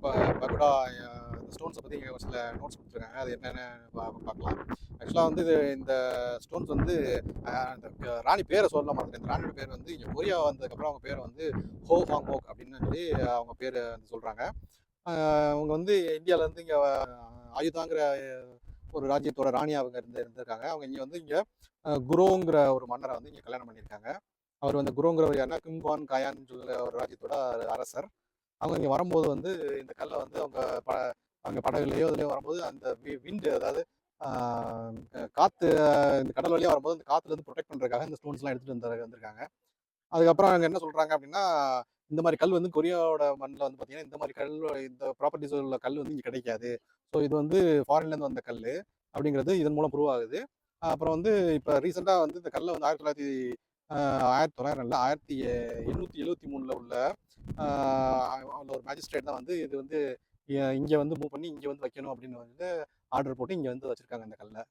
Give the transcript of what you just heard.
ப பகோடா ஸ்டோன்ஸை பற்றி இங்கே சில நோட்ஸ் கொடுத்துருக்காங்க. அது என்னென்னு பார்க்கலாம். ஆக்சுவலாக வந்து இந்த ஸ்டோன்ஸ் வந்து அந்த ராணி பேரை சொல்ல மாட்டேன். இந்த ராணியோட பேர் வந்து இங்கே கொரியா வந்ததுக்கப்புறம் அவங்க பேரை வந்து ஹோ ஹாங் ஓக் அப்படின்னு சொல்லி அவங்க பேர் வந்து சொல்கிறாங்க. அவங்க வந்து இந்தியாவிலேருந்து இங்கே ஆயுதாங்கிற ஒரு ராஜ்யத்தோட ராணி அவங்க இருந்திருக்காங்க. அவங்க இங்கே வந்து இங்கே குரோங்கிற ஒரு மன்னரை வந்து இங்கே கல்யாணம் பண்ணியிருக்காங்க. அவர் வந்து குரோங்கிறவர் யாருன்னா கிம்குவான் காயான்னு சொல்கிற ஒரு ராஜ்யத்தோட அரசர். அவங்க இங்கே வரும்போது வந்து இந்த கல்லை வந்து அவங்க படகுலையோ இதுலையோ வரும்போது அந்த விண்டு, அதாவது காற்று, இந்த கடல் வழியாக வரும்போது அந்த காற்றுலேருந்து ப்ரொடெக்ட் பண்ணுறதுக்காக இந்த ஸ்டோன்ஸ்லாம் எடுத்துகிட்டு வந்திருக்காங்க. அதுக்கப்புறம் அவங்க என்ன சொல்கிறாங்க அப்படின்னா, இந்த மாதிரி கல் வந்து கொரியாவோட மண்ணில் வந்து பார்த்தீங்கன்னா இந்த மாதிரி கல், இந்த ப்ராப்பர்ட்டிஸ் உள்ள கல் வந்து இங்கே கிடைக்காது. ஸோ இது வந்து ஃபாரின்லேருந்து வந்த கல் அப்படிங்கிறது இதன் மூலம் ப்ரூவ் ஆகுது. அப்புறம் வந்து இப்போ ரீசெண்டாக வந்து இந்த கல்லை வந்து 1900 இல்லை 1873 உள்ள ஒரு மேஜிஸ்ட்ரேட் தான் வந்து இது வந்து இங்கே வந்து மூவ் பண்ணி இங்கே வந்து வைக்கணும் அப்படின்னு வந்து ஆர்டர் போட்டு இங்கே வந்து வச்சுருக்காங்க இந்த கல்லை.